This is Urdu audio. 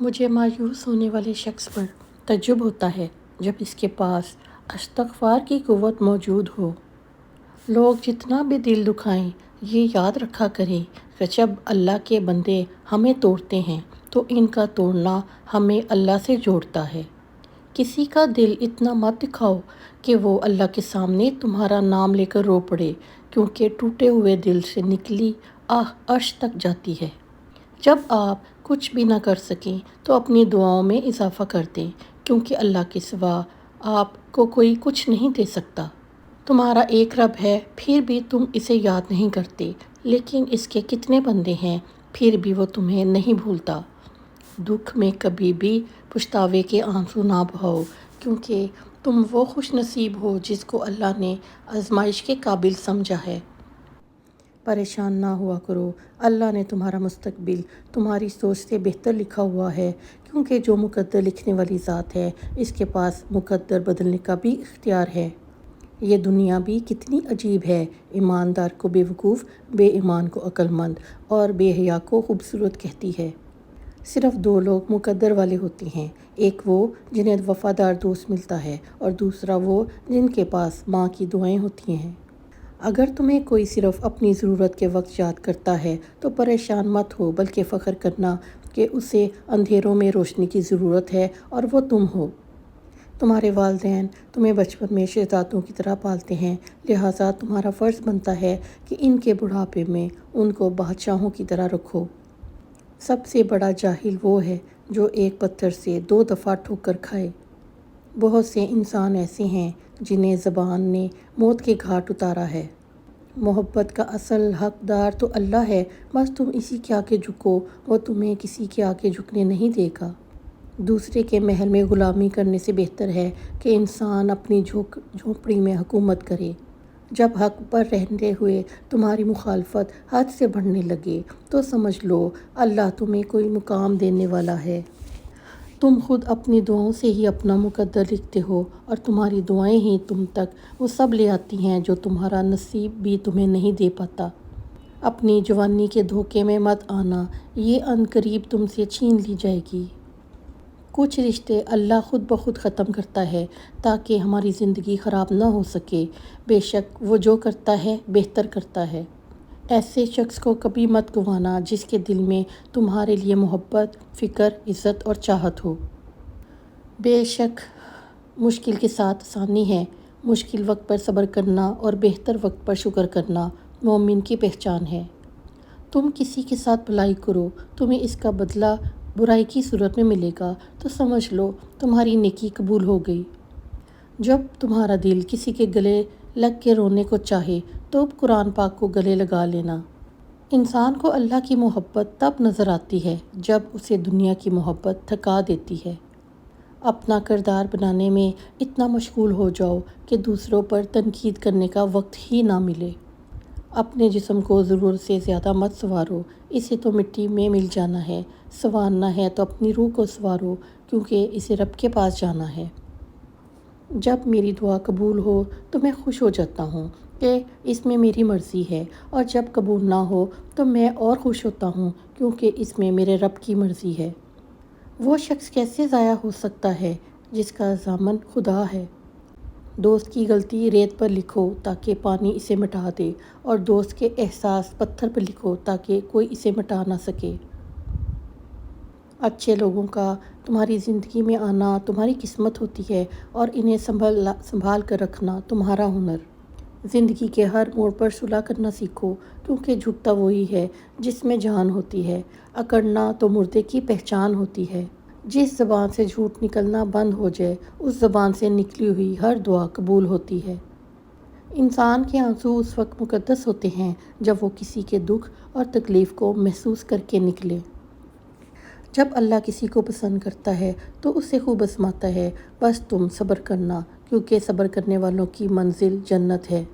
مجھے مایوس ہونے والے شخص پر تعجب ہوتا ہے جب اس کے پاس استغفار کی قوت موجود ہو۔ لوگ جتنا بھی دل دکھائیں، یہ یاد رکھا کریں کہ جب اللہ کے بندے ہمیں توڑتے ہیں تو ان کا توڑنا ہمیں اللہ سے جوڑتا ہے۔ کسی کا دل اتنا مت دکھاؤ کہ وہ اللہ کے سامنے تمہارا نام لے کر رو پڑے، کیونکہ ٹوٹے ہوئے دل سے نکلی آہ عرش تک جاتی ہے۔ جب آپ کچھ بھی نہ کر سکیں تو اپنی دعاؤں میں اضافہ کر دیں، کیونکہ اللہ کے سوا آپ کو کوئی کچھ نہیں دے سکتا۔ تمہارا ایک رب ہے، پھر بھی تم اسے یاد نہیں کرتے، لیکن اس کے کتنے بندے ہیں، پھر بھی وہ تمہیں نہیں بھولتا۔ دکھ میں کبھی بھی پچھتاوے کے آنسو نہ بہاؤ، کیونکہ تم وہ خوش نصیب ہو جس کو اللہ نے آزمائش کے قابل سمجھا ہے۔ پریشان نہ ہوا کرو، اللہ نے تمہارا مستقبل تمہاری سوچ سے بہتر لکھا ہوا ہے، کیونکہ جو مقدر لکھنے والی ذات ہے، اس کے پاس مقدر بدلنے کا بھی اختیار ہے۔ یہ دنیا بھی کتنی عجیب ہے، ایماندار کو بے وقوف، بے ایمان کو عقل مند اور بے حیا کو خوبصورت کہتی ہے۔ صرف دو لوگ مقدر والے ہوتے ہیں، ایک وہ جنہیں وفادار دوست ملتا ہے اور دوسرا وہ جن کے پاس ماں کی دعائیں ہوتی ہیں۔ اگر تمہیں کوئی صرف اپنی ضرورت کے وقت یاد کرتا ہے تو پریشان مت ہو، بلکہ فخر کرنا کہ اسے اندھیروں میں روشنی کی ضرورت ہے اور وہ تم ہو۔ تمہارے والدین تمہیں بچپن میں شہزادوں کی طرح پالتے ہیں، لہٰذا تمہارا فرض بنتا ہے کہ ان کے بڑھاپے میں ان کو بادشاہوں کی طرح رکھو۔ سب سے بڑا جاہل وہ ہے جو ایک پتھر سے 2 دفعہ ٹھوکر کھائے۔ بہت سے انسان ایسے ہیں جنہیں زبان نے موت کے گھاٹ اتارا ہے۔ محبت کا اصل حقدار تو اللہ ہے، بس تم اسی کے آگے جھکو، وہ تمہیں کسی کے آگے جھکنے نہیں دے گا۔ دوسرے کے محل میں غلامی کرنے سے بہتر ہے کہ انسان اپنی جھونپڑی میں حکومت کرے۔ جب حق پر رہتے ہوئے تمہاری مخالفت حد سے بڑھنے لگے تو سمجھ لو اللہ تمہیں کوئی مقام دینے والا ہے۔ تم خود اپنی دعاؤں سے ہی اپنا مقدر لکھتے ہو، اور تمہاری دعائیں ہی تم تک وہ سب لے آتی ہیں جو تمہارا نصیب بھی تمہیں نہیں دے پاتا۔ اپنی جوانی کے دھوکے میں مت آنا، یہ عنقریب تم سے چھین لی جائے گی۔ کچھ رشتے اللہ خود بخود ختم کرتا ہے تاکہ ہماری زندگی خراب نہ ہو سکے۔ بے شک وہ جو کرتا ہے بہتر کرتا ہے۔ ایسے شخص کو کبھی مت گنوانا جس کے دل میں تمہارے لیے محبت، فکر، عزت اور چاہت ہو۔ بے شک مشکل کے ساتھ آسانی ہے، مشکل وقت پر صبر کرنا اور بہتر وقت پر شکر کرنا مومن کی پہچان ہے۔ تم کسی کے ساتھ بھلائی کرو، تمہیں اس کا بدلہ برائی کی صورت میں ملے گا تو سمجھ لو تمہاری نیکی قبول ہو گئی۔ جب تمہارا دل کسی کے گلے لگ کے رونے کو چاہے تو قرآن پاک کو گلے لگا لینا۔ انسان کو اللہ کی محبت تب نظر آتی ہے جب اسے دنیا کی محبت تھکا دیتی ہے۔ اپنا کردار بنانے میں اتنا مشغول ہو جاؤ کہ دوسروں پر تنقید کرنے کا وقت ہی نہ ملے۔ اپنے جسم کو ضرورت سے زیادہ مت سنوارو، اسے تو مٹی میں مل جانا ہے۔ سنوارنا ہے تو اپنی روح کو سنوارو، کیونکہ اسے رب کے پاس جانا ہے۔ جب میری دعا قبول ہو تو میں خوش ہو جاتا ہوں کہ اس میں میری مرضی ہے، اور جب قبول نہ ہو تو میں اور خوش ہوتا ہوں کیونکہ اس میں میرے رب کی مرضی ہے۔ وہ شخص کیسے ضائع ہو سکتا ہے جس کا ضامن خدا ہے؟ دوست کی غلطی ریت پر لکھو تاکہ پانی اسے مٹا دے، اور دوست کے احساس پتھر پر لکھو تاکہ کوئی اسے مٹا نہ سکے۔ اچھے لوگوں کا تمہاری زندگی میں آنا تمہاری قسمت ہوتی ہے، اور انہیں سنبھال کر رکھنا تمہارا ہنر۔ زندگی کے ہر موڑ پر صلح کرنا سیکھو، کیونکہ جھکتا وہی ہے جس میں جان ہوتی ہے، اکڑنا تو مردے کی پہچان ہوتی ہے۔ جس زبان سے جھوٹ نکلنا بند ہو جائے، اس زبان سے نکلی ہوئی ہر دعا قبول ہوتی ہے۔ انسان کے آنسو اس وقت مقدس ہوتے ہیں جب وہ کسی کے دکھ اور تکلیف کو محسوس کر کے نکلے۔ جب اللہ کسی کو پسند کرتا ہے تو اسے خوب آزماتا ہے، بس تم صبر کرنا، کیونکہ صبر کرنے والوں کی منزل جنت ہے۔